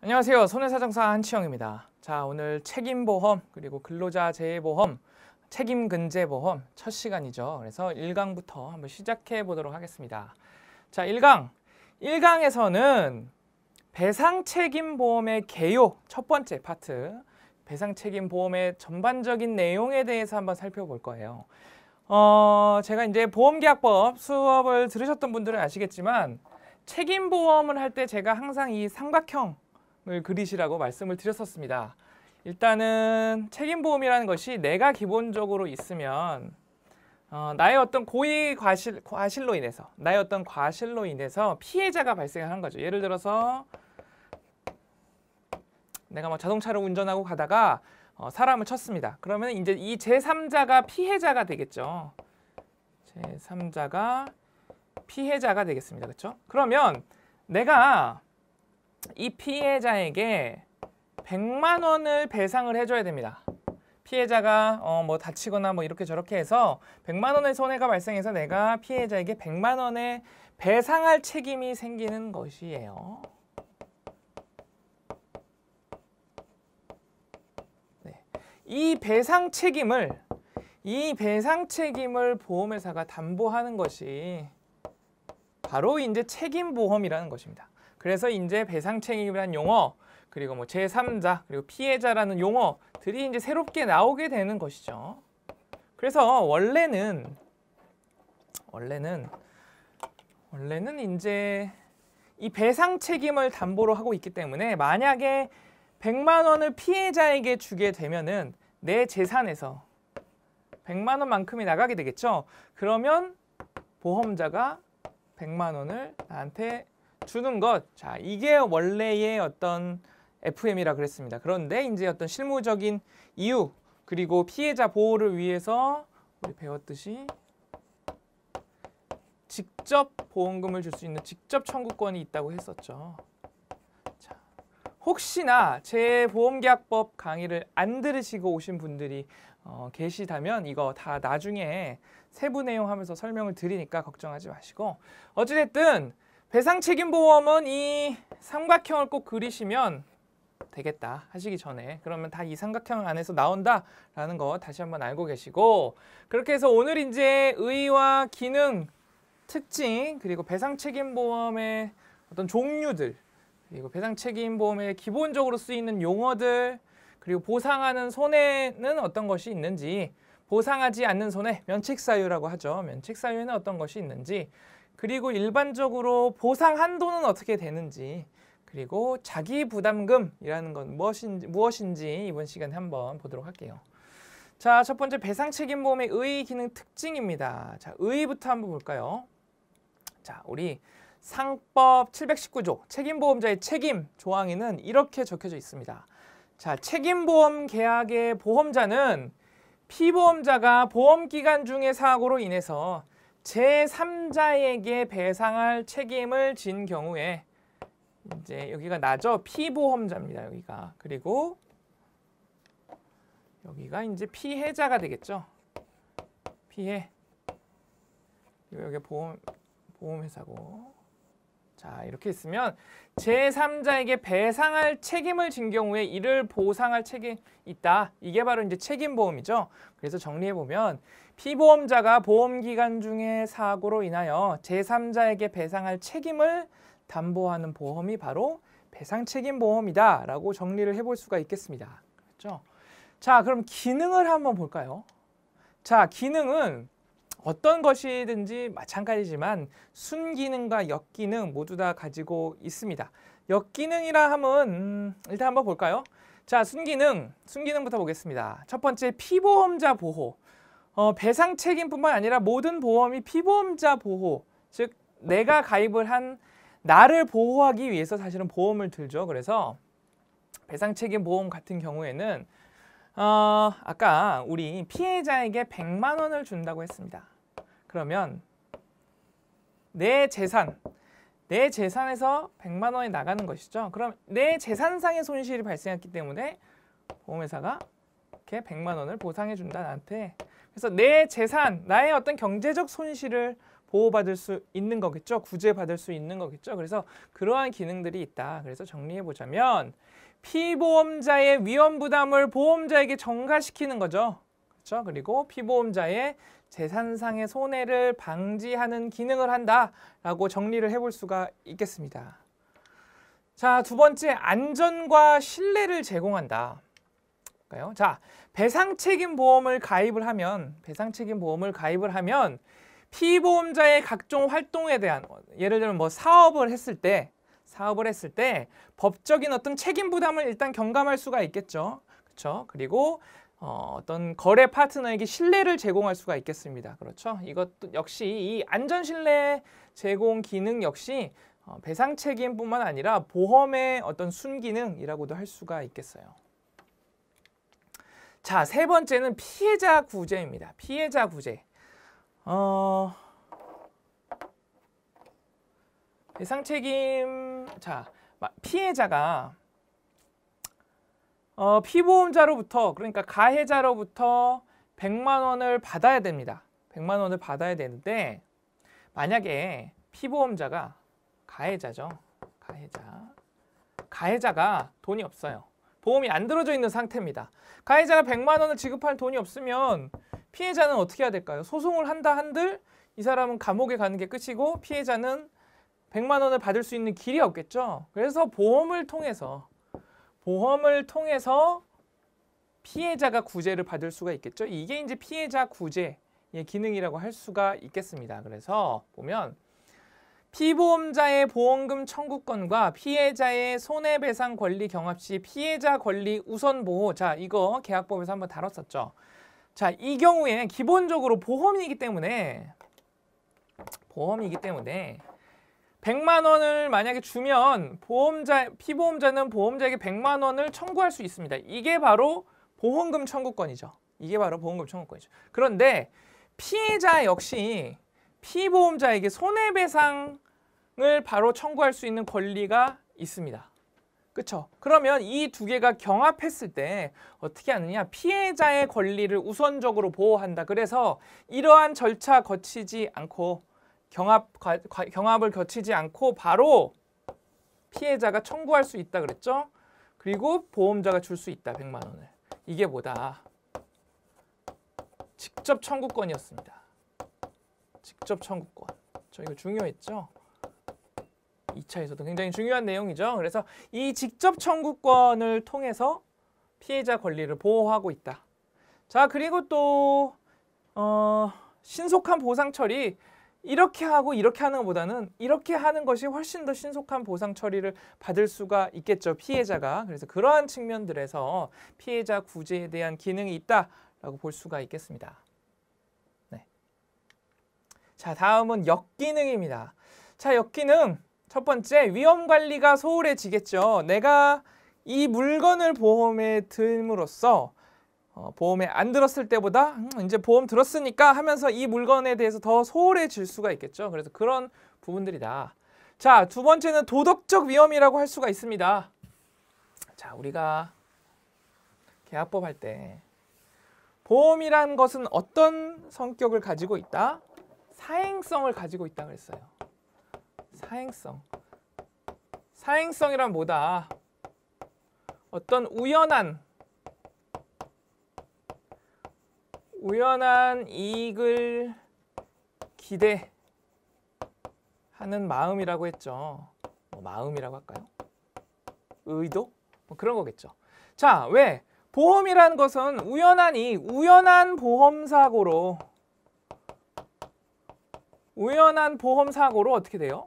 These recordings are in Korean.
안녕하세요. 손해사정사 한치영입니다. 자, 오늘 책임보험 그리고 근로자 재해보험, 책임근제보험 첫 시간이죠. 그래서 1강부터 한번 시작해 보도록 하겠습니다. 자, 1강. 1강에서는 배상책임보험의 개요 첫 번째 파트, 배상책임보험의 전반적인 내용에 대해서 한번 살펴볼 거예요. 제가 이제 보험계약법 수업을 들으셨던 분들은 아시겠지만 책임보험을 할 때 제가 항상 이 삼각형을 그리시라고 말씀을 드렸었습니다. 일단은 책임보험이라는 것이 내가 기본적으로 있으면 나의 어떤 고의 과실로 인해서 나의 어떤 과실로 인해서 피해자가 발생하는 거죠. 예를 들어서 내가 뭐 자동차를 운전하고 가다가 사람을 쳤습니다. 그러면 이제 이 제3자가 피해자가 되겠죠. 제3자가 피해자가 되겠습니다. 그렇죠? 그러면 내가 이 피해자에게 100만 원을 배상을 해줘야 됩니다. 피해자가 뭐 다치거나 뭐 이렇게 저렇게 해서 100만 원의 손해가 발생해서 내가 피해자에게 100만 원의 배상할 책임이 생기는 것이에요. 네. 이 배상 책임을 보험회사가 담보하는 것이 바로 이제 책임보험이라는 것입니다. 그래서 이제 배상 책임이라는 용어, 그리고 뭐 제3자, 그리고 피해자라는 용어들이 이제 새롭게 나오게 되는 것이죠. 그래서 원래는 이제 이 배상 책임을 담보로 하고 있기 때문에 만약에 100만 원을 피해자에게 주게 되면은 내 재산에서 100만 원만큼이 나가게 되겠죠. 그러면 보험자가 100만 원을 나한테 주는 것, 자, 이게 원래의 어떤 FM이라 그랬습니다. 그런데 이제 어떤 실무적인 이유 그리고 피해자 보호를 위해서 우리 배웠듯이 직접 보험금을 줄 수 있는 직접 청구권이 있다고 했었죠. 자, 혹시나 제 보험계약법 강의를 안 들으시고 오신 분들이 계시다면 이거 다 나중에 세부 내용 하면서 설명을 드리니까 걱정하지 마시고, 어찌됐든 배상책임보험은 이 삼각형을 꼭 그리시면 되겠다 하시기 전에, 그러면 다 이 삼각형 안에서 나온다라는 거 다시 한번 알고 계시고, 그렇게 해서 오늘 이제 의의와 기능, 특징, 그리고 배상책임보험의 어떤 종류들, 그리고 배상책임보험에 기본적으로 쓰이는 용어들, 그리고 보상하는 손해는 어떤 것이 있는지, 보상하지 않는 손해, 면책사유라고 하죠. 면책사유에는 어떤 것이 있는지, 그리고 일반적으로 보상 한도는 어떻게 되는지, 그리고 자기부담금이라는 건 무엇인지 이번 시간에 한번 보도록 할게요. 자, 첫 번째 배상책임보험의 의의 기능 특징입니다. 자, 의의부터 한번 볼까요? 자, 우리 상법 719조 책임보험자의 책임 조항에는 이렇게 적혀져 있습니다. 자, 책임보험 계약의 보험자는 피보험자가 보험기간 중의 사고로 인해서 제3자에게 배상할 책임을 진 경우에, 이제 여기가 나죠. 피보험자입니다. 여기가. 그리고 여기가 이제 피해자가 되겠죠. 피해. 여기 보험회사고. 자, 이렇게 있으면 제3자에게 배상할 책임을 진 경우에 이를 보상할 책임이 있다. 이게 바로 이제 책임보험이죠. 그래서 정리해보면 피보험자가 보험기간 중에 사고로 인하여 제3자에게 배상할 책임을 담보하는 보험이 바로 배상책임보험이다 라고 정리를 해볼 수가 있겠습니다. 그렇죠? 자, 그럼 기능을 한번 볼까요? 자, 기능은 어떤 것이든지 마찬가지지만 순기능과 역기능 모두 다 가지고 있습니다. 역기능이라 함은 일단 한번 볼까요? 자, 순기능부터 보겠습니다. 첫 번째, 피보험자 보호. 배상 책임뿐만 아니라 모든 보험이 피보험자 보호, 즉 내가 가입을 한 나를 보호하기 위해서 사실은 보험을 들죠. 그래서 배상 책임 보험 같은 경우에는 아까 우리 피해자에게 100만 원을 준다고 했습니다. 그러면 내 재산에서 100만 원이 나가는 것이죠. 그럼 내 재산상의 손실이 발생했기 때문에 보험회사가 이렇게 100만 원을 보상해 준다, 나한테. 그래서 내 재산, 나의 어떤 경제적 손실을 보호받을 수 있는 거겠죠. 구제받을 수 있는 거겠죠. 그래서 그러한 기능들이 있다. 그래서 정리해보자면 피보험자의 위험 부담을 보험자에게 전가시키는 거죠. 그렇죠? 그리고 피보험자의 재산상의 손해를 방지하는 기능을 한다라고 정리를 해볼 수가 있겠습니다. 자, 두 번째, 안전과 신뢰를 제공한다. 자, 배상책임보험을 가입을 하면 피보험자의 각종 활동에 대한, 예를 들면 뭐 사업을 했을 때 법적인 어떤 책임 부담을 일단 경감할 수가 있겠죠. 그렇죠? 그리고 어떤 거래 파트너에게 신뢰를 제공할 수가 있겠습니다. 그렇죠? 이것도 역시 이 안전 신뢰 제공 기능 역시 배상 책임뿐만 아니라 보험의 어떤 순기능이라고도 할 수가 있겠어요. 자, 세 번째는 피해자 구제입니다. 피해자 구제. 배상 책임, 자, 피해자가 피보험자로부터, 그러니까 가해자로부터 100만 원을 받아야 됩니다. 100만 원을 받아야 되는데 만약에 피보험자가 가해자죠. 가해자가 돈이 없어요. 보험이 안 들어져 있는 상태입니다. 가해자가 100만 원을 지급할 돈이 없으면 피해자는 어떻게 해야 될까요? 소송을 한다 한들 이 사람은 감옥에 가는 게 끝이고 피해자는 100만 원을 받을 수 있는 길이 없겠죠. 그래서 보험을 통해서 피해자가 구제를 받을 수가 있겠죠. 이게 이제 피해자 구제의 기능이라고 할 수가 있겠습니다. 그래서 보면 피보험자의 보험금 청구권과 피해자의 손해배상 권리 경합 시 피해자 권리 우선 보호. 자, 이거 계약법에서 한번 다뤘었죠. 자, 이 경우에 기본적으로 보험이기 때문에 100만 원을 만약에 주면 피보험자는 보험자에게 100만 원을 청구할 수 있습니다. 이게 바로 보험금 청구권이죠. 그런데 피해자 역시 피보험자에게 손해배상을 바로 청구할 수 있는 권리가 있습니다. 그렇죠? 그러면 이 두 개가 경합했을 때 어떻게 하느냐? 피해자의 권리를 우선적으로 보호한다. 그래서 이러한 절차 거치지 않고 경합을 거치지 않고 바로 피해자가 청구할 수 있다 그랬죠? 그리고 보험자가 줄 수 있다. 100만 원을. 이게 뭐다? 직접 청구권이었습니다. 직접 청구권. 저 이거 중요했죠? 2차에서도 굉장히 중요한 내용이죠. 그래서 이 직접 청구권을 통해서 피해자 권리를 보호하고 있다. 자, 그리고 또 신속한 보상 처리. 이렇게 하고 이렇게 하는 것보다는 이렇게 하는 것이 훨씬 더 신속한 보상 처리를 받을 수가 있겠죠. 피해자가. 그래서 그러한 측면들에서 피해자 구제에 대한 기능이 있다라고 볼 수가 있겠습니다. 네. 자, 다음은 역기능입니다. 자, 역기능. 첫 번째, 위험 관리가 소홀해지겠죠. 내가 이 물건을 보험에 듦으로써 보험에 안 들었을 때보다 이제 보험 들었으니까 하면서 이 물건에 대해서 더 소홀해질 수가 있겠죠. 그래서 그런 부분들이다. 자, 두 번째는 도덕적 위험이라고 할 수가 있습니다. 자, 우리가 계약법 할 때 보험이란 것은 어떤 성격을 가지고 있다? 사행성을 가지고 있다 그랬어요. 사행성이란 뭐다? 어떤 우연한 이익을 기대하는 마음이라고 했죠. 뭐 마음이라고 할까요? 의도? 뭐 그런 거겠죠. 자, 왜? 보험이라는 것은 우연한 보험 사고로 어떻게 돼요?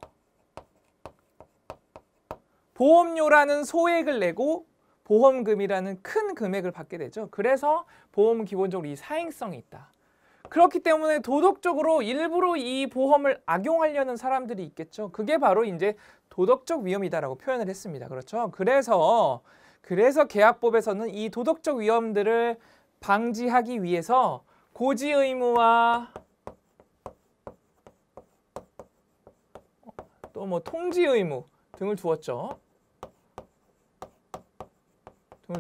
보험료라는 소액을 내고 보험금이라는 큰 금액을 받게 되죠. 그래서 보험은 기본적으로 이 사행성이 있다. 그렇기 때문에 도덕적으로 일부러 이 보험을 악용하려는 사람들이 있겠죠. 그게 바로 이제 도덕적 위험이다라고 표현을 했습니다. 그렇죠? 그래서 계약법에서는 이 도덕적 위험들을 방지하기 위해서 고지 의무와 또 뭐 통지 의무 등을 두었죠.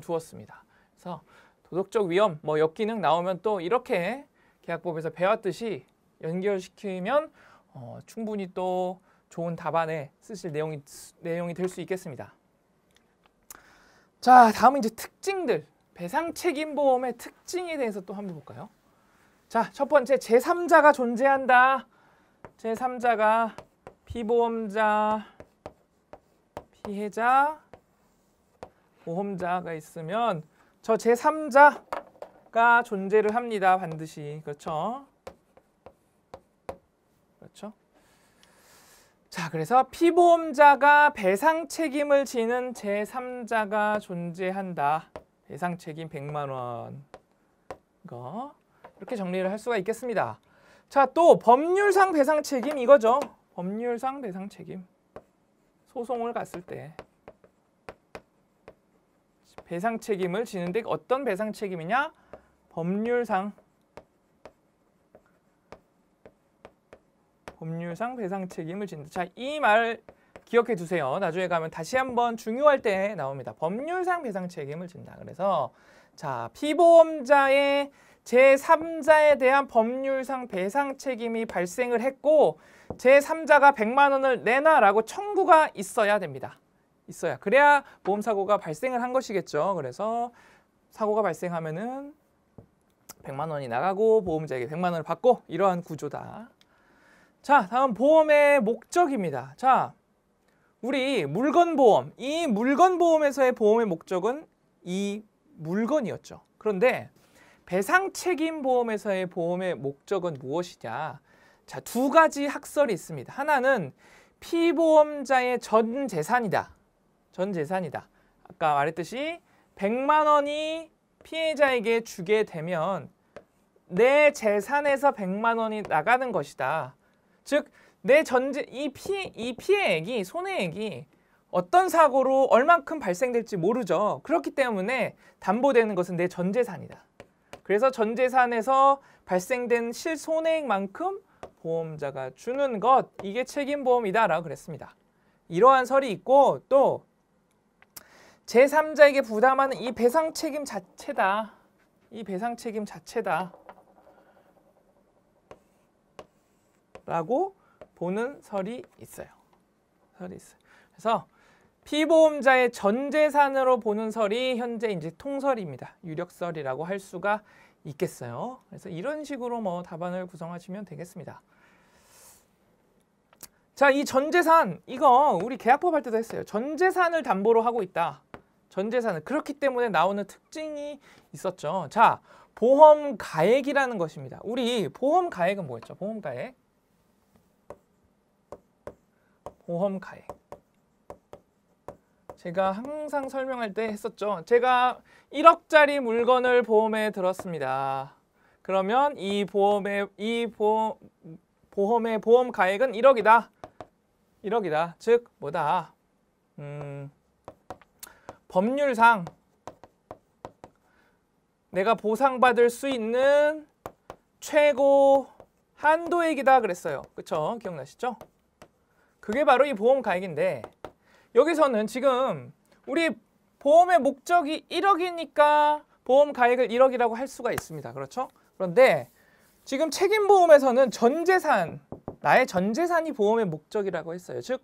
두었습니다. 그래서 도덕적 위험, 뭐 역기능 나오면 또 이렇게 계약법에서 배웠듯이 연결시키면 충분히 또 좋은 답안에 쓰실 내용이 될 수 있겠습니다. 자, 다음은 이제 특징들, 배상책임보험의 특징에 대해서 또 한번 볼까요? 자, 첫 번째, 제3자가 존재한다. 제3자가 피보험자, 피해자, 보험자가 있으면 저 제3자가 존재를 합니다. 반드시. 그렇죠? 그렇죠? 자, 그래서 피보험자가 배상 책임을 지는 제3자가 존재한다. 배상 책임 100만 원. 이거 이렇게 정리를 할 수가 있겠습니다. 자, 또 법률상 배상 책임 이거죠. 법률상 배상 책임. 소송을 갔을 때 배상 책임을 지는데 어떤 배상 책임이냐? 법률상 배상 책임을 진다. 자, 이 말 기억해 두세요. 나중에 가면 다시 한번 중요할 때 나옵니다. 법률상 배상 책임을 진다. 그래서 자, 피보험자의 제3자에 대한 법률상 배상 책임이 발생을 했고 제3자가 100만 원을 내놔라고 청구가 있어야 됩니다. 있어야. 그래야 보험사고가 발생을 한 것이겠죠. 그래서 사고가 발생하면은 100만 원이 나가고 보험자에게 100만 원을 받고 이러한 구조다. 자, 다음 보험의 목적입니다. 자, 우리 물건보험, 이 물건보험에서의 보험의 목적은 이 물건이었죠. 그런데 배상책임보험에서의 보험의 목적은 무엇이냐? 자, 두 가지 학설이 있습니다. 하나는 피보험자의 전 재산이다. 전 재산이다. 아까 말했듯이 100만 원이 피해자에게 주게 되면 내 재산에서 100만 원이 나가는 것이다. 즉, 내 이 피해액이, 손해액이 어떤 사고로 얼만큼 발생될지 모르죠. 그렇기 때문에 담보되는 것은 내 전 재산이다. 그래서 전 재산에서 발생된 실손해액만큼 보험자가 주는 것, 이게 책임보험이다라고 그랬습니다. 이러한 설이 있고 또 제3자에게 부담하는 이 배상 책임 자체다. 이 배상 책임 자체다. 라고 보는 설이 있어요. 그래서 피보험자의 전 재산으로 보는 설이 현재 이제 통설입니다. 유력설이라고 할 수가 있겠어요. 그래서 이런 식으로 뭐 답안을 구성하시면 되겠습니다. 자, 이 전 재산 이거 우리 계약법 할 때도 했어요. 전 재산을 담보로 하고 있다. 전 재산을. 그렇기 때문에 나오는 특징이 있었죠. 자, 보험 가액이라는 것입니다. 우리 보험 가액은 뭐였죠? 보험 가액. 보험 가액. 제가 항상 설명할 때 했었죠. 제가 1억짜리 물건을 보험에 들었습니다. 그러면 이 보험의 보험 가액은 1억이다. 1억이다. 즉 뭐다? 법률상 내가 보상받을 수 있는 최고 한도액이다 그랬어요. 그쵸? 기억나시죠? 그게 바로 이 보험 가액인데 여기서는 지금 우리 보험의 목적이 1억이니까 보험 가액을 1억이라고 할 수가 있습니다. 그렇죠? 그런데 지금 책임보험에서는 전재산, 나의 전재산이 보험의 목적이라고 했어요. 즉,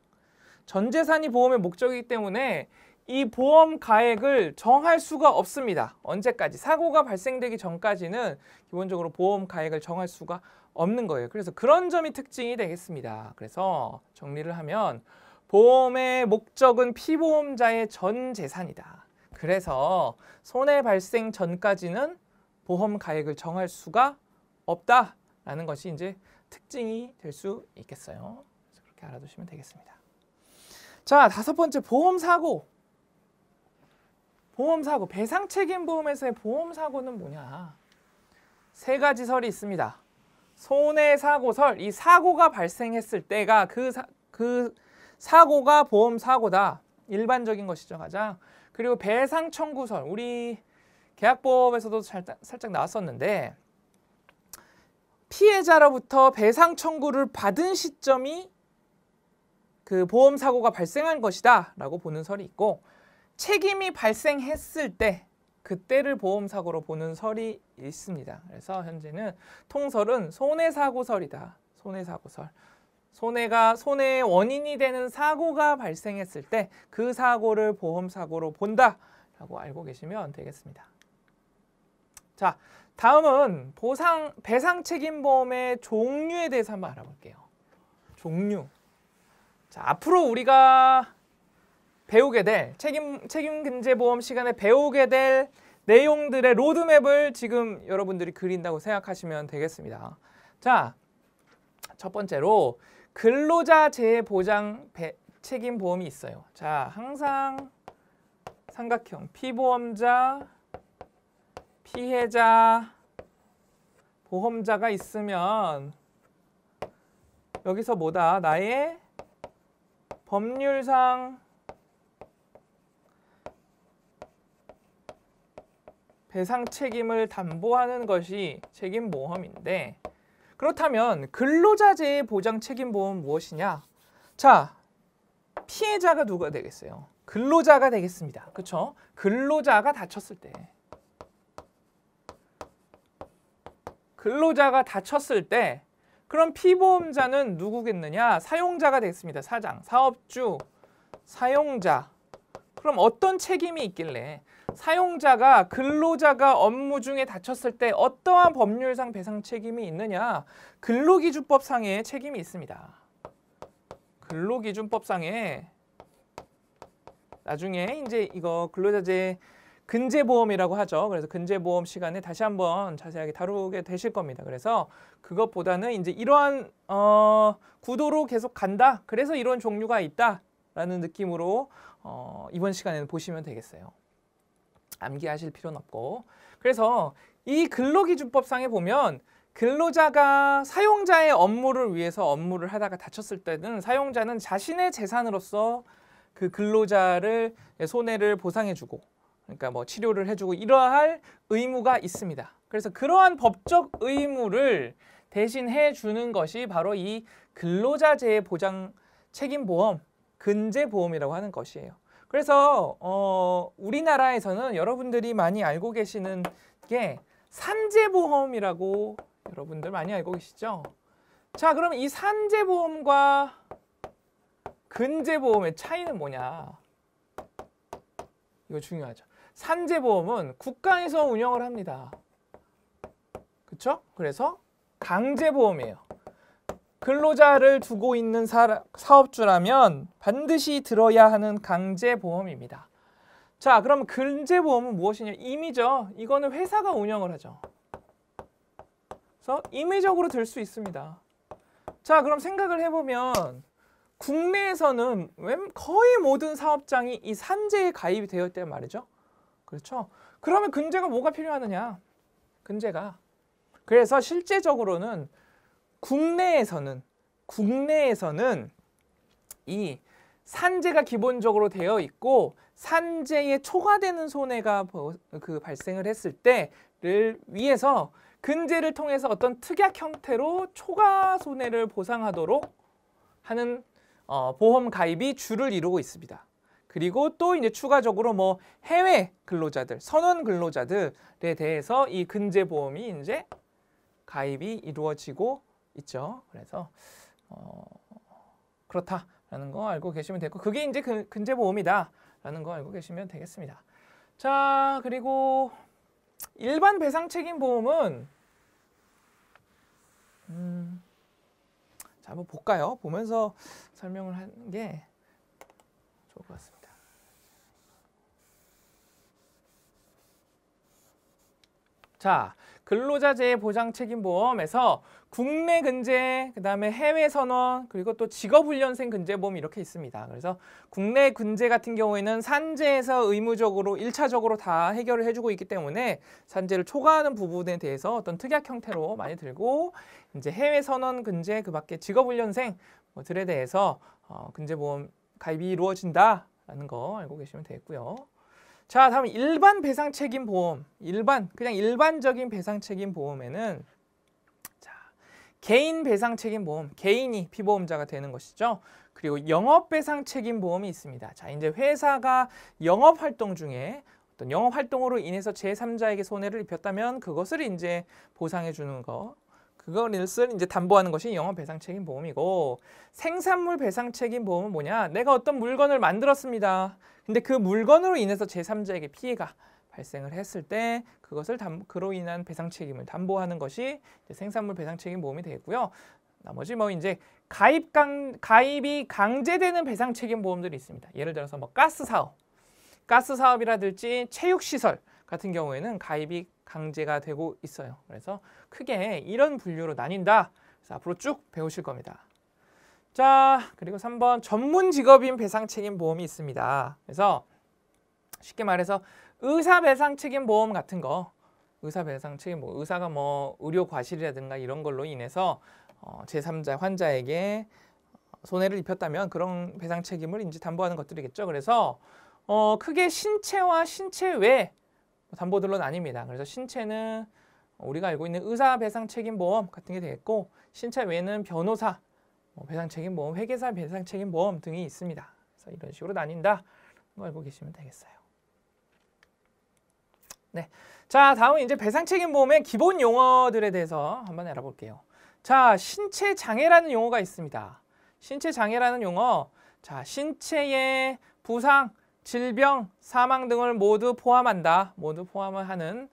전재산이 보험의 목적이기 때문에 이 보험 가액을 정할 수가 없습니다. 언제까지? 사고가 발생되기 전까지는 기본적으로 보험 가액을 정할 수가 없는 거예요. 그래서 그런 점이 특징이 되겠습니다. 그래서 정리를 하면 보험의 목적은 피보험자의 전 재산이다. 그래서 손해 발생 전까지는 보험 가액을 정할 수가 없다라는 것이 이제 특징이 될 수 있겠어요. 그래서 그렇게 알아두시면 되겠습니다. 자, 다섯 번째 보험사고. 보험사고, 배상책임보험에서의 보험사고는 뭐냐? 세 가지 설이 있습니다. 손해사고설, 이 사고가 발생했을 때가 그 사고가 보험사고다. 일반적인 것이죠, 가장. 그리고 배상청구설, 우리 계약법에서도 살짝 나왔었는데 피해자로부터 배상 청구를 받은 시점이 그 보험사고가 발생한 것이다 라고 보는 설이 있고 책임이 발생했을 때 그때를 보험사고로 보는 설이 있습니다. 그래서 현재는 통설은 손해사고설이다. 손해사고설. 손해의 원인이 되는 사고가 발생했을 때 그 사고를 보험사고로 본다라고 알고 계시면 되겠습니다. 자, 다음은 배상책임보험의 종류에 대해서 한번 알아볼게요. 종류. 자, 앞으로 우리가 배우게 될 책임근제보험 시간에 배우게 될 내용들의 로드맵을 지금 여러분들이 그린다고 생각하시면 되겠습니다. 자, 첫 번째로 근로자 재해보장 책임보험이 있어요. 자, 항상 삼각형 피보험자, 피해자, 보험자가 있으면 여기서 뭐다? 나의 법률상 배상 책임을 담보하는 것이 책임보험인데, 그렇다면 근로자 재해 보장 책임보험은 무엇이냐? 자, 피해자가 누가 되겠어요? 근로자가 되겠습니다. 그렇죠? 근로자가 다쳤을 때. 근로자가 다쳤을 때 그럼 피보험자는 누구겠느냐? 사용자가 되겠습니다. 사장, 사업주, 사용자. 그럼 어떤 책임이 있길래 사용자가 근로자가 업무 중에 다쳤을 때 어떠한 법률상 배상 책임이 있느냐? 근로기준법상의 책임이 있습니다. 근로기준법상에 나중에 이제 이거 근로자재 근제보험이라고 하죠. 그래서 근제보험 시간에 다시 한번 자세하게 다루게 되실 겁니다. 그래서 그것보다는 이제 이러한 구도로 계속 간다. 그래서 이런 종류가 있다라는 느낌으로 이번 시간에는 보시면 되겠어요. 암기하실 필요는 없고. 그래서 이 근로기준법상에 보면 근로자가 사용자의 업무를 위해서 업무를 하다가 다쳤을 때는 사용자는 자신의 재산으로서 그 근로자를 손해를 보상해주고, 그러니까 뭐 치료를 해주고 이러할 의무가 있습니다. 그래서 그러한 법적 의무를 대신해 주는 것이 바로 이 근로자재해 보장 책임보험, 근제보험이라고 하는 것이에요. 그래서 우리나라에서는 여러분들이 많이 알고 계시는 게 산재보험이라고 여러분들 많이 알고 계시죠? 자, 그럼 이 산재보험과 근제보험의 차이는 뭐냐? 이거 중요하죠. 산재보험은 국가에서 운영을 합니다. 그렇죠? 그래서 강제보험이에요. 근로자를 두고 있는 사업주라면 반드시 들어야 하는 강제보험입니다. 자, 그럼 근제보험은 무엇이냐? 임의죠. 이거는 회사가 운영을 하죠. 그래서 임의적으로 들 수 있습니다. 자, 그럼 생각을 해보면 국내에서는 거의 모든 사업장이 이 산재에 가입이 되어 있단 말이죠. 그렇죠? 그러면 근제가 뭐가 필요하느냐? 근제가. 그래서 실제적으로는 국내에서는 이 산재가 기본적으로 되어 있고 산재에 초과되는 손해가 발생을 했을 때를 위해서 근제를 통해서 어떤 특약 형태로 초과 손해를 보상하도록 하는 보험 가입이 주를 이루고 있습니다. 그리고 또 이제 추가적으로 뭐 해외 근로자들, 선원 근로자들에 대해서 이 근제보험이 이제 가입이 이루어지고 있죠. 그래서 그렇다라는 거 알고 계시면 되고, 그게 이제 근제보험이다라는 거 알고 계시면 되겠습니다. 자, 그리고 일반 배상책임보험은 자, 한번 볼까요? 보면서 설명을 하는 게 좋을 것 같습니다. 자, 근로자재해 보장 책임보험에서 국내 근제, 그다음에 해외 선원, 그리고 또 직업훈련생 근제보험 이렇게 있습니다. 그래서 국내 근제 같은 경우에는 산재에서 의무적으로 1차적으로 다 해결을 해주고 있기 때문에 산재를 초과하는 부분에 대해서 어떤 특약 형태로 많이 들고, 이제 해외 선원 근제, 그 밖에 직업훈련생들에 대해서 근제보험 가입이 이루어진다라는 거 알고 계시면 되겠고요. 자, 다음 일반 배상책임보험, 그냥 일반적인 배상책임보험에는 자, 개인 배상책임보험, 개인이 피보험자가 되는 것이죠. 그리고 영업배상책임보험이 있습니다. 자, 이제 회사가 영업활동 중에 어떤 영업활동으로 인해서 제3자에게 손해를 입혔다면 그것을 이제 보상해 주는 거, 그것을 이제 담보하는 것이 영업배상책임보험이고, 생산물 배상책임보험은 뭐냐? 내가 어떤 물건을 만들었습니다. 근데 그 물건으로 인해서 제3자에게 피해가 발생을 했을 때 그것을 그로 인한 배상책임을 담보하는 것이 이제 생산물 배상책임보험이 되겠고요. 나머지 뭐 이제 가입이 강제되는 배상책임보험들이 있습니다. 예를 들어서 뭐 가스 사업이라든지 체육시설 같은 경우에는 가입이 강제가 되고 있어요. 그래서 크게 이런 분류로 나뉜다. 그래서 앞으로 쭉 배우실 겁니다. 자, 그리고 3번 전문 직업인 배상책임보험이 있습니다. 그래서 쉽게 말해서 의사배상책임보험 같은 거, 의사배상책임보험, 의사가 뭐 의료 과실이라든가 이런 걸로 인해서 제3자 환자에게 손해를 입혔다면 그런 배상 책임을 이제 담보하는 것들이겠죠. 그래서 크게 신체와 신체 외 담보들로 나뉩니다. 그래서 신체는 우리가 알고 있는 의사 배상 책임 보험 같은 게 되겠고, 신체 외에는 변호사 배상 책임 보험, 회계사 배상 책임 보험 등이 있습니다. 그래서 이런 식으로 나뉜다. 이거 알고 계시면 되겠어요. 네, 자 다음은 이제 배상 책임 보험의 기본 용어들에 대해서 한번 알아볼게요. 자, 신체 장애라는 용어가 있습니다. 신체 장애라는 용어, 자 신체의 부상, 질병, 사망 등을 모두 포함한다. 모두 포함을 하는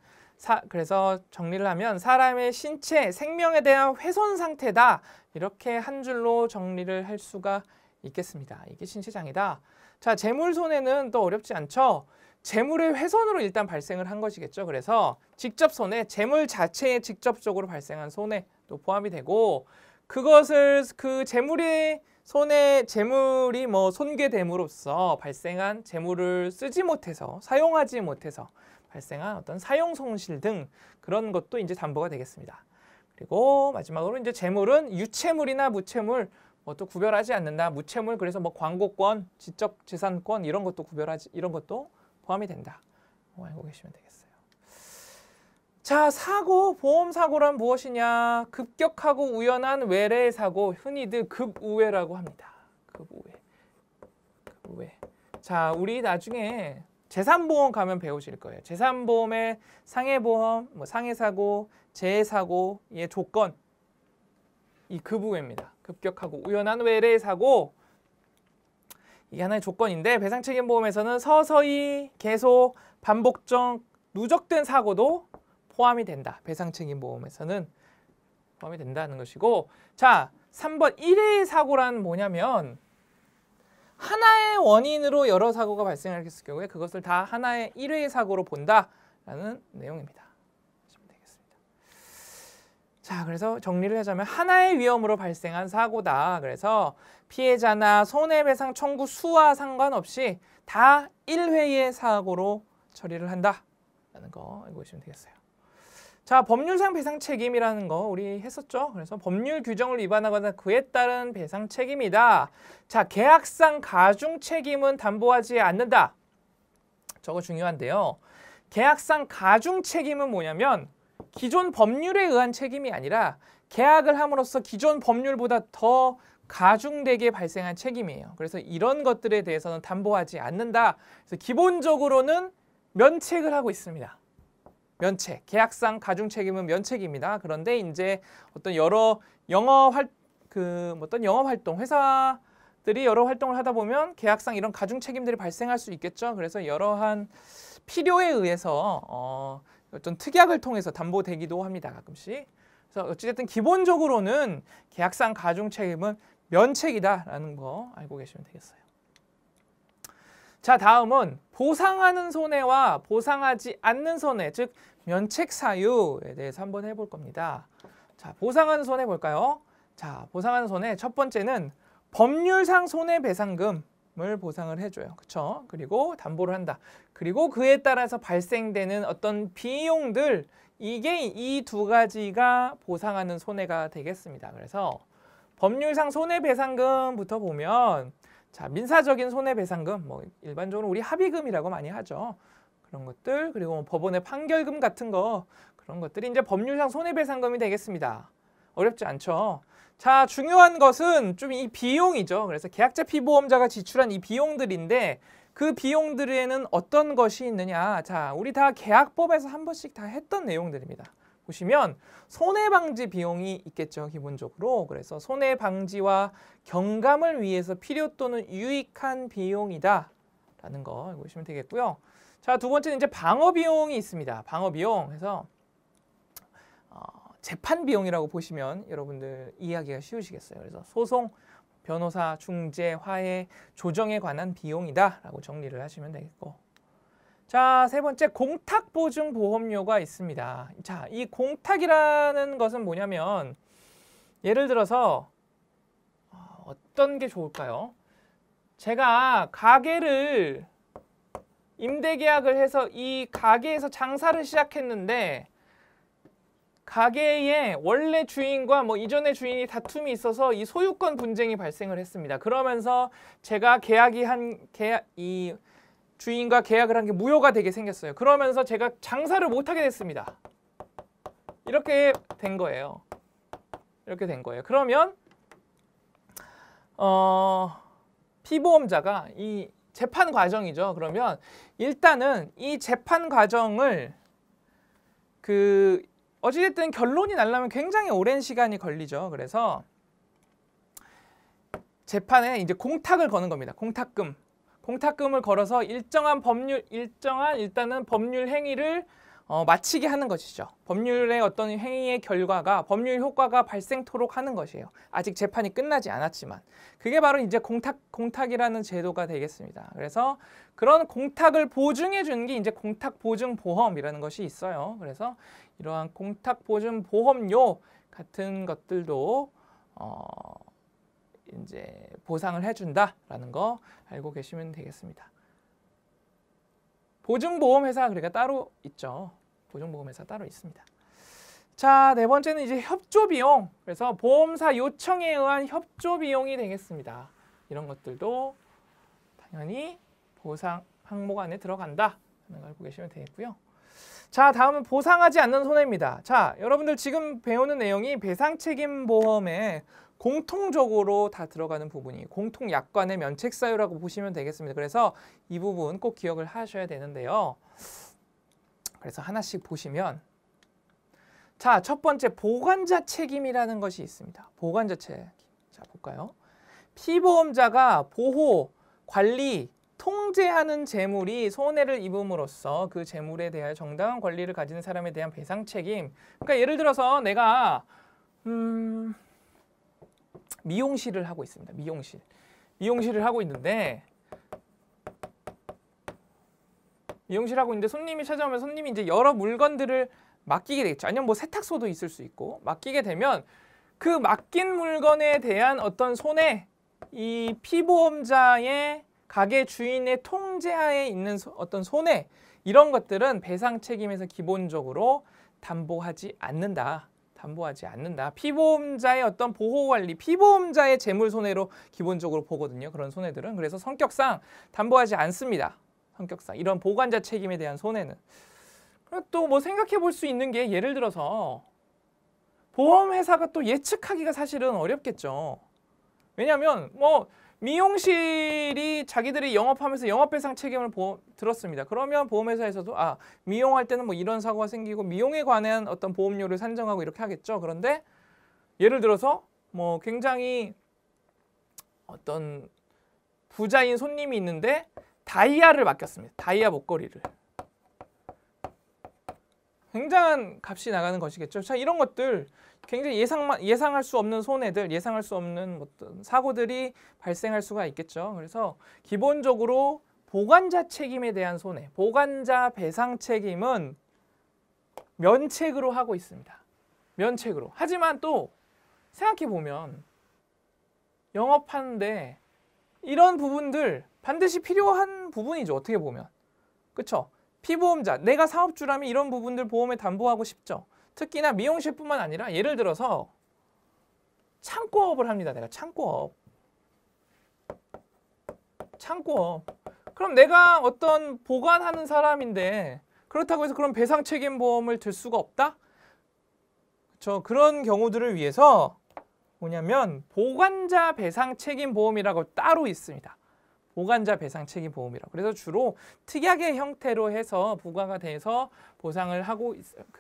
그래서 정리를 하면 사람의 신체, 생명에 대한 훼손 상태다. 이렇게 한 줄로 정리를 할 수가 있겠습니다. 이게 신체 장애다. 자, 재물 손해는 또 어렵지 않죠. 재물의 훼손으로 일단 발생을 한 것이겠죠. 그래서 직접 손해, 재물 자체에 직접적으로 발생한 손해도 포함이 되고, 그것을 그 재물의 손해, 재물이 뭐 손괴됨으로써 발생한 재물을 쓰지 못해서, 사용하지 못해서 발생한 어떤 사용 손실 등 그런 것도 이제 담보가 되겠습니다. 그리고 마지막으로 이제 재물은 유채물이나 무채물 또 구별하지 않는다. 무채물, 그래서 뭐 광고권, 지적 재산권 이런 것도 이런 것도 포함이 된다. 알고 계시면 되겠어요. 자, 사고, 보험 사고란 무엇이냐? 급격하고 우연한 외래 사고, 흔히들 급우회라고 합니다. 급우회. 자, 우리 나중에 재산보험 가면 배우실 거예요. 재산보험의 상해보험, 상해사고, 재해사고의 조건, 이 급우회입니다. 급격하고 우연한 외래 사고, 이게 하나의 조건인데, 배상책임보험에서는 서서히, 계속, 반복적, 누적된 사고도 포함이 된다. 배상책임보험에서는 포함이 된다는 것이고, 자, 3번 1회의 사고란 뭐냐면 하나의 원인으로 여러 사고가 발생했을 경우에 그것을 다 하나의 1회의 사고로 본다라는 내용입니다. 되겠습니다. 자, 그래서 정리를 하자면 하나의 위험으로 발생한 사고다. 그래서 피해자나 손해배상 청구 수와 상관없이 다 1회의 사고로 처리를 한다라는 거 알고 계시면 되겠어요. 자, 법률상 배상 책임이라는 거 우리 했었죠. 그래서 법률 규정을 위반하거나 그에 따른 배상 책임이다. 자, 계약상 가중 책임은 담보하지 않는다. 저거 중요한데요. 계약상 가중 책임은 뭐냐면 기존 법률에 의한 책임이 아니라 계약을 함으로써 기존 법률보다 더 가중되게 발생한 책임이에요. 그래서 이런 것들에 대해서는 담보하지 않는다. 그래서 기본적으로는 면책을 하고 있습니다. 면책, 계약상 가중 책임은 면책입니다. 그런데 이제 어떤 여러 어떤 영업 활동, 회사들이 여러 활동을 하다 보면 계약상 이런 가중 책임들이 발생할 수 있겠죠. 그래서 여러한 필요에 의해서 어떤 특약을 통해서 담보되기도 합니다. 가끔씩. 그래서 어찌됐든 기본적으로는 계약상 가중 책임은 면책이다라는 거 알고 계시면 되겠어요. 자, 다음은 보상하는 손해와 보상하지 않는 손해, 즉 면책 사유에 대해서 한번 해볼 겁니다. 자, 보상하는 손해 볼까요? 자, 보상하는 손해 첫 번째는 법률상 손해배상금을 보상을 해줘요. 그렇죠? 그리고 담보를 한다. 그리고 그에 따라서 발생되는 어떤 비용들, 이게 이 두 가지가 보상하는 손해가 되겠습니다. 그래서 법률상 손해배상금부터 보면, 자, 민사적인 손해배상금, 일반적으로 우리 합의금이라고 많이 하죠. 그런 것들, 그리고 법원의 판결금 같은 거, 그런 것들이 이제 법률상 손해배상금이 되겠습니다. 어렵지 않죠. 자, 중요한 것은 좀 이 비용이죠. 그래서 계약자 피보험자가 지출한 이 비용들인데 그 비용들에는 어떤 것이 있느냐. 자, 우리 다 계약법에서 한 번씩 다 했던 내용들입니다. 보시면 손해방지 비용이 있겠죠, 기본적으로. 그래서 손해방지와 경감을 위해서 필요 또는 유익한 비용이다 라는 거 보시면 되겠고요. 자, 두 번째는 이제 방어 비용이 있습니다. 방어 비용 해서 재판 비용이라고 보시면 여러분들 이해하기가 쉬우시겠어요. 그래서 소송, 변호사, 중재, 화해, 조정에 관한 비용이다 라고 정리를 하시면 되겠고, 자, 세 번째 공탁보증보험료가 있습니다. 자, 이 공탁이라는 것은 뭐냐면 예를 들어서 어떤 게 좋을까요? 제가 가게를 임대계약을 해서 이 가게에서 장사를 시작했는데 가게의 원래 주인과 뭐 이전의 주인이 다툼이 있어서 이 소유권 분쟁이 발생을 했습니다. 그러면서 제가 이 주인과 계약을 한 게 무효가 되게 생겼어요. 그러면서 제가 장사를 못하게 됐습니다. 이렇게 된 거예요. 이렇게 된 거예요. 그러면 피보험자가 이 재판 과정이죠. 그러면 일단은 이 재판 과정을 어찌됐든 결론이 나려면 굉장히 오랜 시간이 걸리죠. 그래서 재판에 이제 공탁을 거는 겁니다. 공탁금을 걸어서 일단은 법률 행위를 마치게 하는 것이죠. 법률의 어떤 행위의 결과가 법률 효과가 발생토록 하는 것이에요. 아직 재판이 끝나지 않았지만 그게 바로 이제 공탁이라는 제도가 되겠습니다. 그래서 그런 공탁을 보증해 주는 게 이제 공탁보증보험이라는 것이 있어요. 그래서 이러한 공탁보증보험료 같은 것들도 이제 보상을 해준다라는 거 알고 계시면 되겠습니다. 보증보험회사 그러니까 따로 있죠. 보증보험회사 따로 있습니다. 자, 네 번째는 이제 협조비용. 그래서 보험사 요청에 의한 협조비용이 되겠습니다. 이런 것들도 당연히 보상 항목 안에 들어간다 하는 걸 알고 계시면 되겠고요. 자, 다음은 보상하지 않는 손해입니다. 자, 여러분들 지금 배우는 내용이 배상책임보험에 공통적으로 다 들어가는 부분이 공통약관의 면책사유라고 보시면 되겠습니다. 그래서 이 부분 꼭 기억을 하셔야 되는데요. 그래서 하나씩 보시면, 자, 첫 번째 보관자 책임이라는 것이 있습니다. 보관자 책임. 자, 볼까요? 피보험자가 보호, 관리, 통제하는 재물이 손해를 입음으로써 그 재물에 대하여 정당한 권리를 가진 사람에 대한 배상 책임. 그러니까 예를 들어서 내가 미용실을 하고 있습니다. 미용실을 하고 있는데 손님이 찾아오면 손님이 이제 여러 물건들을 맡기게 되겠죠. 아니면 뭐 세탁소도 있을 수 있고 맡기게 되면 그 맡긴 물건에 대한 어떤 손해, 이 피보험자의 가게 주인의 통제하에 있는 어떤 손해, 이런 것들은 배상 책임에서 기본적으로 담보하지 않는다. 피보험자의 어떤 보호관리, 피보험자의 재물 손해로 기본적으로 보거든요. 그런 손해들은. 그래서 성격상 담보하지 않습니다. 성격상. 이런 보관자 책임에 대한 손해는. 또 뭐 생각해 볼 수 있는 게 예를 들어서 보험회사가 또 예측하기가 사실은 어렵겠죠. 왜냐하면 뭐 미용실이 자기들이 영업하면서 영업배상 책임을 들었습니다. 그러면 보험회사에서도 미용할 때는 뭐 이런 사고가 생기고 미용에 관한 어떤 보험료를 산정하고 이렇게 하겠죠. 그런데 예를 들어서 뭐 굉장히 어떤 부자인 손님이 있는데 다이아를 맡겼습니다. 다이아 목걸이를. 굉장한 값이 나가는 것이겠죠. 자, 이런 것들 굉장히 예상할 수 없는 손해들, 예상할 수 없는 어떤 사고들이 발생할 수가 있겠죠. 그래서 기본적으로 보관자 책임에 대한 손해, 보관자 배상 책임은 면책으로 하고 있습니다. 면책으로. 하지만 또 생각해 보면 영업하는데 이런 부분들 반드시 필요한 부분이죠. 어떻게 보면. 그렇죠? 피보험자, 내가 사업주라면 이런 부분들 보험에 담보하고 싶죠. 특히나 미용실뿐만 아니라 예를 들어서 창고업을 합니다. 내가 창고업. 그럼 내가 어떤 보관하는 사람인데 그렇다고 해서 그런 배상 책임 보험을 들 수가 없다? 그렇죠. 그런 경우들을 위해서 뭐냐면 보관자 배상 책임 보험이라고 따로 있습니다. 보관자 배상 책임 보험이라고. 그래서 주로 특약의 형태로 해서 부과가 돼서 보상을 하고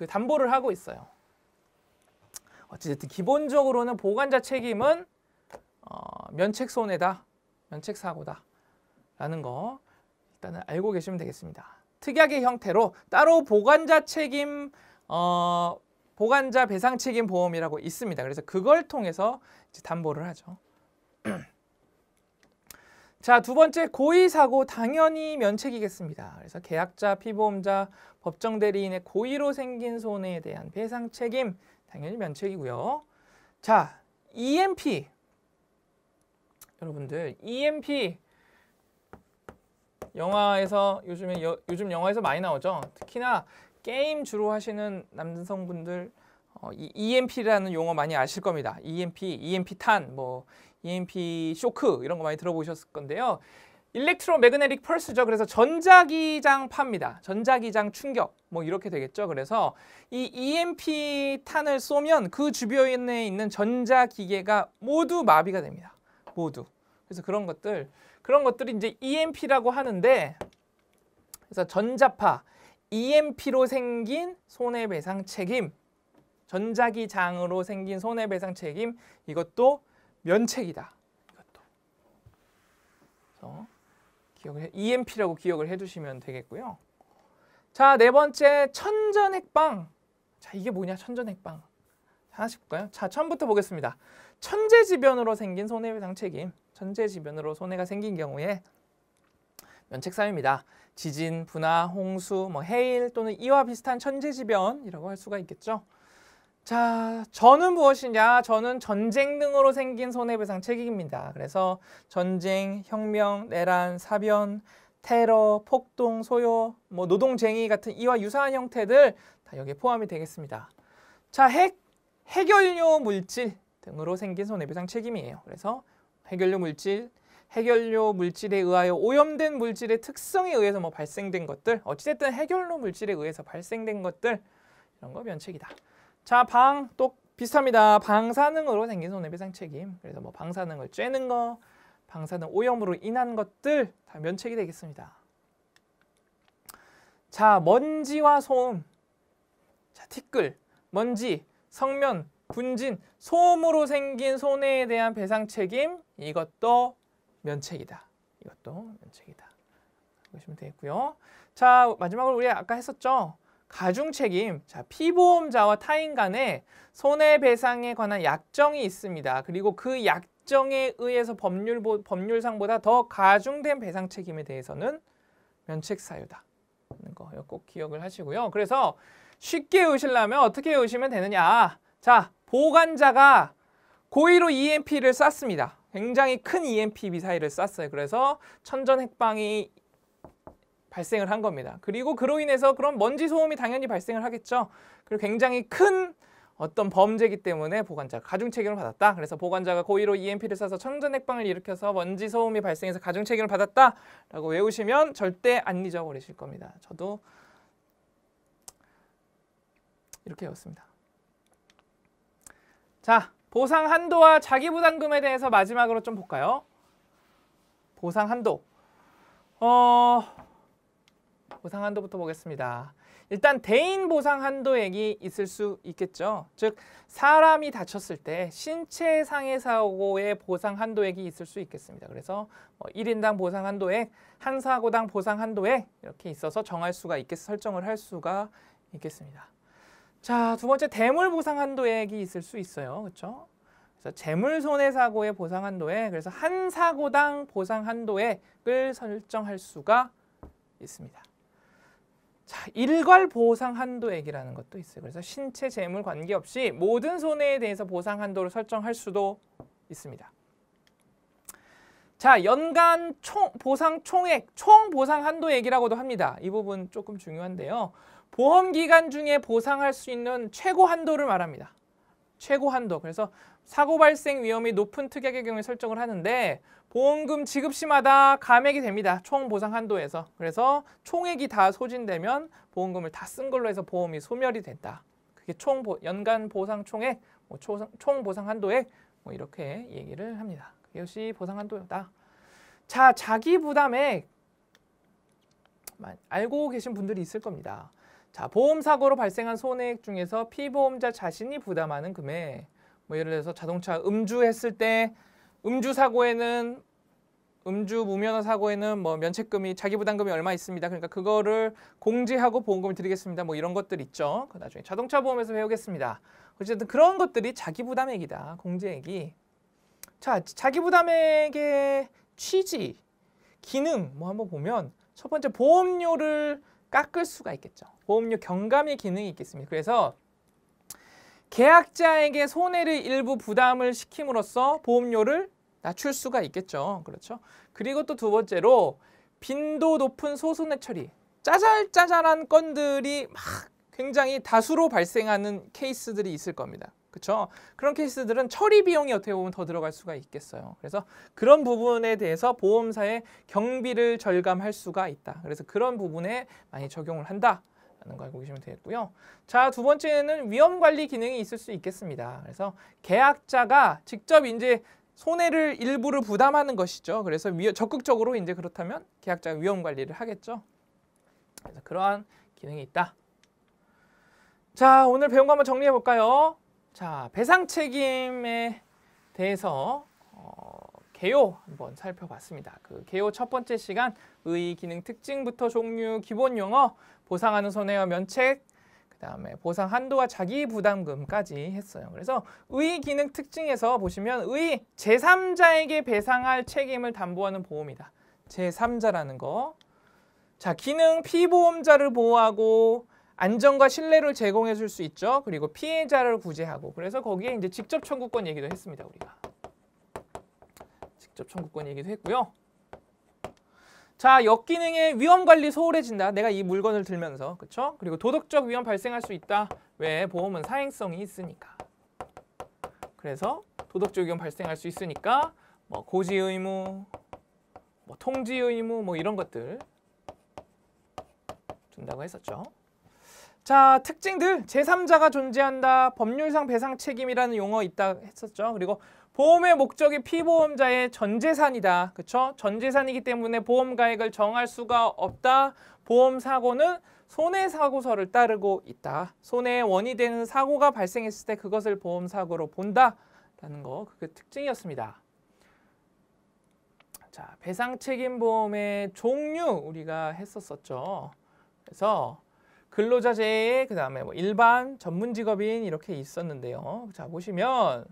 담보를 하고 있어요. 어쨌든 기본적으로는 보관자 책임은 면책 손해다, 면책 사고다 라는 거 일단은 알고 계시면 되겠습니다. 특약의 형태로 따로 보관자 책임 보관자 배상 책임 보험이라고 있습니다. 그래서 그걸 통해서 이제 담보를 하죠. 자, 두 번째 고의 사고 당연히 면책이겠습니다. 그래서 계약자, 피보험자, 법정 대리인의 고의로 생긴 손해에 대한 배상 책임 당연히 면책이고요. 자, EMP 여러분들 EMP 영화에서 요즘 영화에서 많이 나오죠. 특히나 게임 주로 하시는 남성분들 이 EMP라는 용어 많이 아실 겁니다. EMP 탄, 뭐 EMP 쇼크 이런 거 많이 들어보셨을 건데요. 일렉트로매그네틱 펄스죠. 그래서 전자기장 파입니다. 전자기장 충격 뭐 이렇게 되겠죠. 그래서 이 EMP 탄을 쏘면 그 주변에 있는 전자기계가 모두 마비가 됩니다. 모두. 그래서 그런 것들이 이제 EMP라고 하는데, 그래서 전자파 EMP로 생긴 손해배상 책임, 전자기장으로 생긴 손해배상 책임, 이것도 면책이다. 이것도. 그래서 EMP라고 기억을 해두시면 되겠고요. 자, 네 번째 천전핵방. 자, 이게 뭐냐? 천전핵방. 하나씩 볼까요? 자, 처음부터 보겠습니다. 천재지변으로 생긴 손해배상 책임. 천재지변으로 손해가 생긴 경우에 면책 사유입니다. 지진, 분화, 홍수, 해일 또는 이와 비슷한 천재지변이라고 할 수가 있겠죠. 자, 전은 무엇이냐? 전은 전쟁 등으로 생긴 손해배상 책임입니다. 그래서 전쟁, 혁명, 내란, 사변, 테러, 폭동, 소요, 노동쟁의 같은 이와 유사한 형태들 다 여기에 포함이 되겠습니다. 자, 핵연료 물질 등으로 생긴 손해배상 책임이에요. 그래서 핵연료 물질에 의하여 오염된 물질의 특성에 의해서 발생된 것들, 어찌됐든 핵연료 물질에 의해서 발생된 것들, 이런 거 면책이다. 자, 또 비슷합니다. 방사능으로 생긴 손해배상 책임. 그래서 방사능을 쬐는 거, 방사능 오염으로 인한 것들 다 면책이 되겠습니다. 자, 먼지와 소음. 자, 티끌, 먼지, 성면, 분진, 소음으로 생긴 손해에 대한 배상 책임, 이것도 면책이다. 이것도 면책이다. 보시면 되겠고요. 자, 마지막으로 우리 아까 했었죠. 가중책임. 자, 피보험자와 타인 간에 손해배상에 관한 약정이 있습니다. 그리고 그 약정에 의해서 법률상보다 더 가중된 배상 책임에 대해서는 면책 사유다. 하는 거 꼭 기억을 하시고요. 그래서 쉽게 외우시려면 어떻게 외우시면 되느냐. 자, 보관자가 고의로 EMP를 쐈습니다. 굉장히 큰 EMP 미사일을 쐈어요. 그래서 천전핵방이 발생을 한 겁니다. 그리고 그로 인해서 그런 먼지 소음이 당연히 발생을 하겠죠. 그리고 굉장히 큰 어떤 범죄이기 때문에 보관자가 가중책임을 받았다. 그래서 보관자가 고의로 EMP를 쏴서 천전핵방을 일으켜서 먼지 소음이 발생해서 가중책임을 받았다라고 외우시면 절대 안 잊어버리실 겁니다. 저도 이렇게 외웠습니다. 자, 보상 한도와 자기부담금에 대해서 마지막으로 좀 볼까요? 보상 한도. 보상 한도부터 보겠습니다. 일단 대인 보상 한도액이 있을 수 있겠죠. 즉 사람이 다쳤을 때 신체 상해 사고의 보상 한도액이 있을 수 있겠습니다. 그래서 1인당 보상 한도액, 한 사고당 보상 한도액 이렇게 있어서 설정을 할 수가 있겠습니다. 자, 두 번째 대물 보상 한도액이 있을 수 있어요. 그렇죠? 그래서 재물 손해 사고의 보상 한도액, 그래서 한 사고당 보상 한도액을 설정할 수가 있습니다. 자, 일괄 보상 한도액이라는 것도 있어요. 그래서 신체 재물 관계없이 모든 손해에 대해서 보상 한도를 설정할 수도 있습니다. 자, 연간 보상 총액, 총 보상 한도액이라고도 합니다. 이 부분 조금 중요한데요. 보험 기간 중에 보상할 수 있는 최고 한도를 말합니다. 최고 한도. 그래서 사고 발생 위험이 높은 특약의 경우에 설정을 하는데 보험금 지급 시마다 감액이 됩니다. 총 보상 한도에서. 그래서 총액이 다 소진되면 보험금을 다 쓴 걸로 해서 보험이 소멸이 된다. 그게 연간 보상 총액, 총 보상 한도액 이렇게 얘기를 합니다. 그것이 보상 한도다. 자, 자기 부담액 알고 계신 분들이 있을 겁니다. 자, 보험사고로 발생한 손해액 중에서 피보험자 자신이 부담하는 금액. 뭐 예를 들어서 자동차 음주했을 때 음주 무면허 사고에는 뭐 면책금이 자기 부담금이 얼마 있습니다. 그러니까 그거를 공제하고 보험금을 드리겠습니다. 뭐 이런 것들 있죠. 그 나중에 자동차 보험에서 배우겠습니다. 어쨌든 그런 것들이 자기 부담액이다. 공제액이. 자, 자기 부담액의 취지, 기능 뭐 한번 보면 첫 번째 보험료를 깎을 수가 있겠죠. 보험료 경감의 기능이 있겠습니다. 그래서 계약자에게 손해를 일부 부담을 시킴으로써 보험료를 낮출 수가 있겠죠. 그렇죠. 그리고 또 두 번째로 빈도 높은 소손해 처리. 짜잘짜잘한 건들이 막 굉장히 다수로 발생하는 케이스들이 있을 겁니다. 그렇죠. 그런 케이스들은 처리 비용이 어떻게 보면 더 들어갈 수가 있겠어요. 그래서 그런 부분에 대해서 보험사의 경비를 절감할 수가 있다. 그래서 그런 부분에 많이 적용을 한다. 라는 거 알고 계시면 되겠고요. 자, 두 번째는 위험 관리 기능이 있을 수 있겠습니다. 그래서 계약자가 직접 이제 손해를 일부를 부담하는 것이죠. 그래서 적극적으로 이제 그렇다면 계약자가 위험 관리를 하겠죠. 그래서 그러한 기능이 있다. 자, 오늘 배운 거 한번 정리해 볼까요? 자, 배상 책임에 대해서 개요 한번 살펴봤습니다. 그 개요 첫 번째 시간 의, 기능, 특징부터 종류, 기본 용어, 보상하는 손해와 면책, 그다음에 보상 한도와 자기 부담금까지 했어요. 그래서 의, 기능, 특징에서 보시면 의, 제3자에게 배상할 책임을 담보하는 보험이다. 제3자라는 거. 자, 기능, 피보험자를 보호하고 안전과 신뢰를 제공해 줄 수 있죠. 그리고 피해자를 구제하고. 그래서 거기에 이제 직접 청구권 얘기도 했습니다, 우리가. 직접 청구권 얘기도 했고요. 자, 역기능의 위험 관리 소홀해진다. 내가 이 물건을 들면서, 그렇죠? 그리고 도덕적 위험 발생할 수 있다. 왜? 보험은 사행성이 있으니까. 그래서 도덕적 위험 발생할 수 있으니까 뭐 고지 의무, 뭐 통지 의무, 뭐 이런 것들 준다고 했었죠. 자, 특징들 제3자가 존재한다. 법률상 배상 책임이라는 용어 있다 했었죠. 그리고 보험의 목적이 피보험자의 전재산이다. 그렇죠? 전재산이기 때문에 보험가액을 정할 수가 없다. 보험사고는 손해사고서를 따르고 있다. 손해의 원인이 되는 사고가 발생했을 때 그것을 보험사고로 본다라는 거, 그게 특징이었습니다. 자, 배상책임보험의 종류 우리가 했었었죠. 그래서 근로자재해, 그 다음에 뭐 일반, 전문직업인 이렇게 있었는데요. 자, 보시면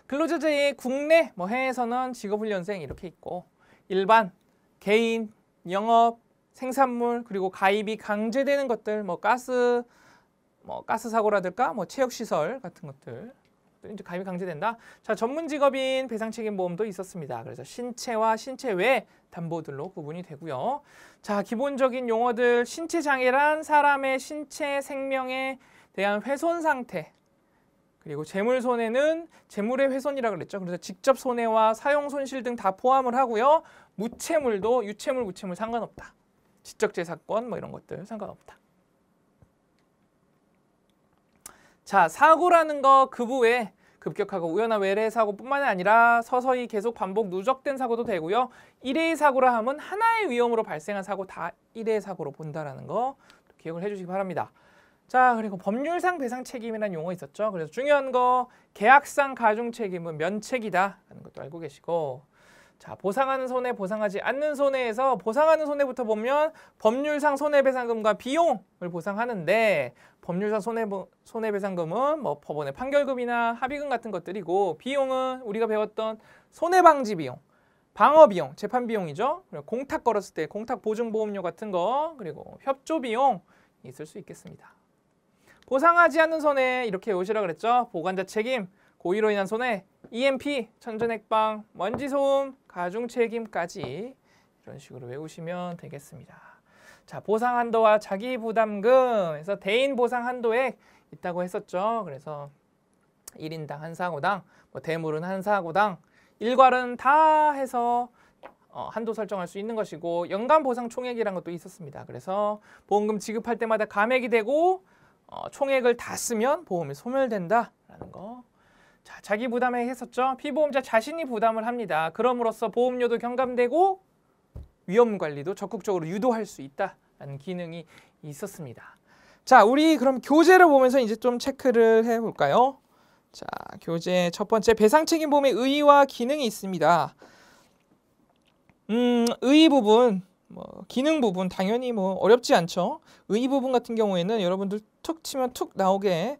근로자재해 국내, 뭐 해외에서는 직업훈련생 이렇게 있고, 일반, 개인, 영업, 생산물, 그리고 가입이 강제되는 것들, 뭐 가스 사고라든가, 뭐 체육시설 같은 것들 이제 가입이 강제된다. 자, 전문직업인 배상책임보험도 있었습니다. 그래서 신체와 신체 외 담보들로 구분이 되고요. 자, 기본적인 용어들, 신체장애란 사람의 신체 생명에 대한 훼손 상태, 그리고 재물 손해는 재물의 훼손이라고 그랬죠. 그래서 직접 손해와 사용 손실 등 다 포함을 하고요. 무채물도 유채물, 무채물 상관없다. 지적재산권 뭐 이런 것들 상관없다. 자, 사고라는 거 급우회, 급격하고 우연한 외래 사고뿐만 아니라 서서히 계속 반복 누적된 사고도 되고요. 일회의 사고라 하면 하나의 위험으로 발생한 사고 다 일회의 사고로 본다라는 거 기억을 해주시기 바랍니다. 자, 그리고 법률상 배상 책임이라는 용어 있었죠. 그래서 중요한 거 계약상 가중 책임은 면책이다 라는 것도 알고 계시고, 자, 보상하는 손해, 보상하지 않는 손해에서 보상하는 손해부터 보면 법률상 손해배상금과 비용을 보상하는데, 법률상 손해배상금은 뭐 법원의 판결금이나 합의금 같은 것들이고, 비용은 우리가 배웠던 손해방지 비용, 방어 비용, 재판 비용이죠. 그리고 공탁 걸었을 때 공탁 보증보험료 같은 거, 그리고 협조 비용 있을 수 있겠습니다. 보상하지 않는 손해 이렇게 외우시라 그랬죠. 보관자 책임, 고의로 인한 손해, EMP, 천전핵방, 먼지소음, 가중책임까지 이런 식으로 외우시면 되겠습니다. 자, 보상 한도와 자기 부담금에서 대인 보상 한도액 있다고 했었죠. 그래서 1인당 한 사고당, 뭐 대물은 한 사고당, 일괄은 다 해서 한도 설정할 수 있는 것이고, 연간 보상 총액이라는 것도 있었습니다. 그래서 보험금 지급할 때마다 감액이 되고 총액을 다 쓰면 보험이 소멸된다라는 거. 자, 자기 부담액 했었죠. 피보험자 자신이 부담을 합니다. 그럼으로써 보험료도 경감되고 위험 관리도 적극적으로 유도할 수 있다라는 라는 기능이 있었습니다. 자, 우리 그럼 교재를 보면서 이제 좀 체크를 해볼까요? 자, 교재 첫 번째 배상책임보험의 의의와 기능이 있습니다. 의의 부분, 기능 부분 당연히 어렵지 않죠. 의의 부분 같은 경우에는 여러분들 툭 치면 툭 나오게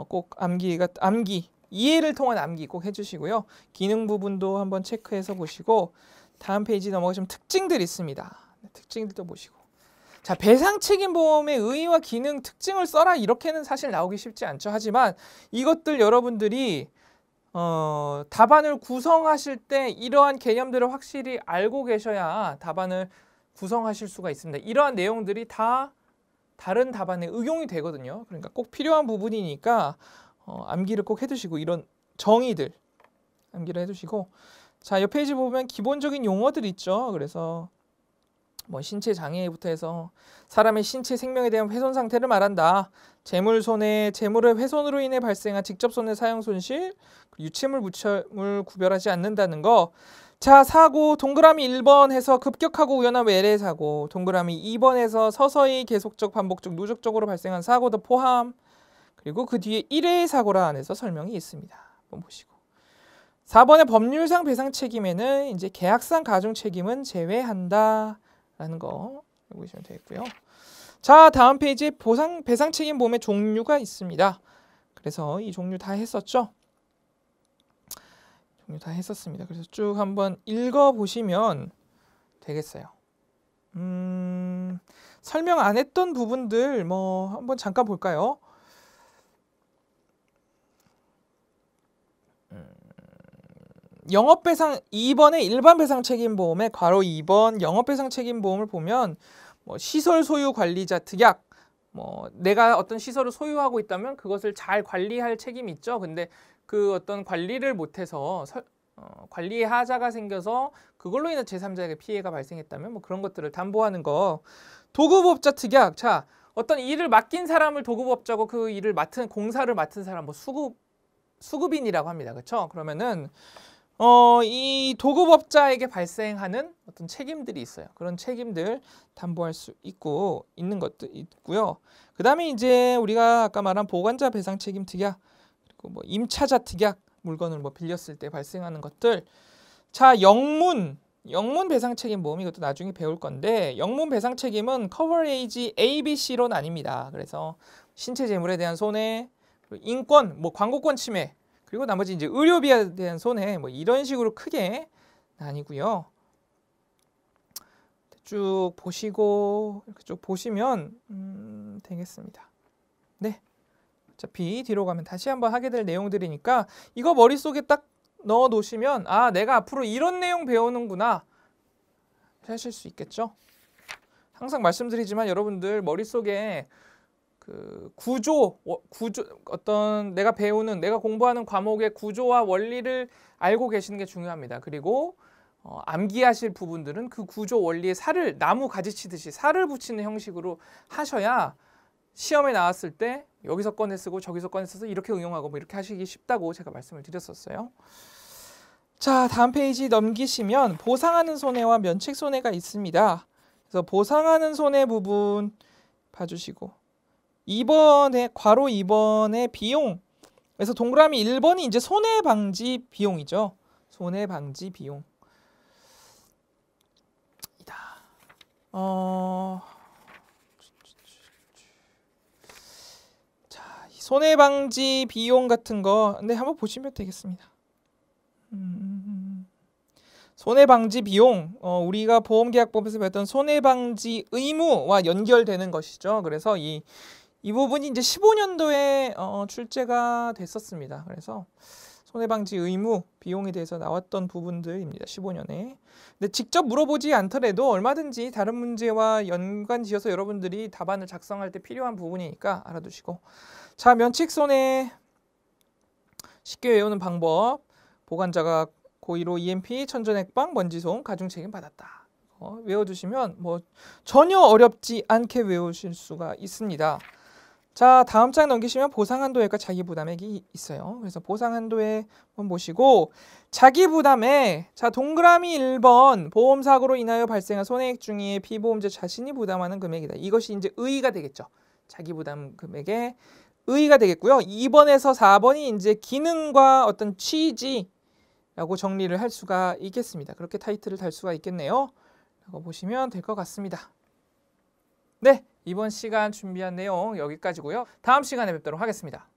꼭 암기, 이해를 통한 암기 꼭 해주시고요. 기능 부분도 한번 체크해서 보시고 다음 페이지 넘어가시면 특징들이 있습니다. 특징들도 보시고. 자, 배상책임보험의 의의와 기능 특징을 써라 이렇게는 사실 나오기 쉽지 않죠. 하지만 이것들 여러분들이 답안을 구성하실 때 이러한 개념들을 확실히 알고 계셔야 답안을 구성하실 수가 있습니다. 이러한 내용들이 다 다른 답안에 응용이 되거든요. 그러니까 꼭 필요한 부분이니까 암기를 꼭 해두시고 이런 정의들 암기를 해두시고 자, 옆 페이지 보면 기본적인 용어들 있죠. 그래서 신체 장애부터 해서 사람의 신체 생명에 대한 훼손 상태를 말한다. 재물 손해, 재물의 훼손으로 인해 발생한 직접 손해, 사용 손실, 유체물, 무체물 구별하지 않는다는 거. 자, 사고 동그라미 1번 해서 급격하고 우연한 외래 사고, 동그라미 2번에서 서서히 계속적, 반복적, 누적적으로 발생한 사고도 포함. 그리고 그 뒤에 1회의 사고라 안에서 설명이 있습니다. 한번 보시고. 4번의 법률상 배상 책임에는 이제 계약상 가중 책임은 제외한다. 라는 거 보시면 되겠고요. 자, 다음 페이지에 배상 책임 보험의 종류가 있습니다. 그래서 이 종류 다 했었죠? 종류 다 했었습니다. 그래서 쭉 한번 읽어보시면 되겠어요. 설명 안 했던 부분들 한번 잠깐 볼까요? 영업배상 2번의 일반 배상 책임보험의 괄호 2번 영업배상 책임보험을 보면 시설 소유 관리자 특약 내가 어떤 시설을 소유하고 있다면 그것을 잘 관리할 책임이 있죠. 근데 그 어떤 관리를 못해서 관리의 하자가 생겨서 그걸로 인해 제3자에게 피해가 발생했다면 그런 것들을 담보하는 거. 도급업자 특약. 자, 어떤 일을 맡긴 사람을 도급업자고 그 일을 맡은 공사를 맡은 사람 수급인이라고 합니다. 그렇죠? 그러면은 이 도급업자에게 발생하는 어떤 책임들이 있어요. 그런 책임들 담보할 수 있는 것도 있고요. 그 다음에 이제 우리가 아까 말한 보관자 배상 책임 특약, 그리고 임차자 특약, 물건을 빌렸을 때 발생하는 것들. 자, 영문 배상 책임 보험 이것도 나중에 배울 건데 영문 배상 책임은 커버레이지 A, B, C로 나뉩니다. 그래서 신체 재물에 대한 손해, 인권, 광고권 침해, 그리고 나머지 이제 의료비에 대한 손해 이런 식으로 크게 나뉘고요. 쭉 보시고 이렇게 쭉 보시면 되겠습니다. 네, 어차피 뒤로 가면 다시 한번 하게 될 내용들이니까 이거 머릿속에 딱 넣어 놓으시면 아, 내가 앞으로 이런 내용 배우는구나 하실 수 있겠죠. 항상 말씀드리지만 여러분들 머릿속에 그 구조 어떤 내가 공부하는 과목의 구조와 원리를 알고 계시는 게 중요합니다. 그리고 암기하실 부분들은 그 구조 원리에 나무 가지치듯이 살을 붙이는 형식으로 하셔야 시험에 나왔을 때 여기서 꺼내 쓰고 저기서 꺼내 써서 이렇게 응용하고 이렇게 하시기 쉽다고 제가 말씀을 드렸었어요. 자, 다음 페이지 넘기시면 보상하는 손해와 면책 손해가 있습니다. 그래서 보상하는 손해 부분 봐주시고 2번에 괄호 2번의 비용. 그래서 동그라미 1번이 이제 손해 방지 비용이죠. 손해 방지 비용. 자, 손해 방지 비용 같은 거 한번 보시면 되겠습니다. 손해 방지 비용, 우리가 보험계약법에서 배웠던 손해 방지 의무와 연결되는 것이죠. 그래서 이 부분이 이제 15년도에 출제가 됐었습니다. 그래서 손해방지 의무 비용에 대해서 나왔던 부분들입니다. 15년에. 근데 직접 물어보지 않더라도 얼마든지 다른 문제와 연관지어서 여러분들이 답안을 작성할 때 필요한 부분이니까 알아두시고. 자, 면책손해 쉽게 외우는 방법. 보관자가 고의로 EMP, 천전액방, 먼지소음, 가중책임 받았다. 외워두시면 전혀 어렵지 않게 외우실 수가 있습니다. 자, 다음 장 넘기시면 보상한도액과 자기부담액이 있어요. 그래서 보상한도액 한번 보시고 자기부담액, 자 동그라미 1번 보험사고로 인하여 발생한 손해액 중에 피보험자 자신이 부담하는 금액이다. 이것이 이제 의의가 되겠죠. 자기부담 금액의 의의가 되겠고요. 2번에서 4번이 이제 기능과 어떤 취지라고 정리를 할 수가 있겠습니다. 그렇게 타이틀을 달 수가 있겠네요. 라고 보시면 될 것 같습니다. 네, 이번 시간 준비한 내용 여기까지고요. 다음 시간에 뵙도록 하겠습니다.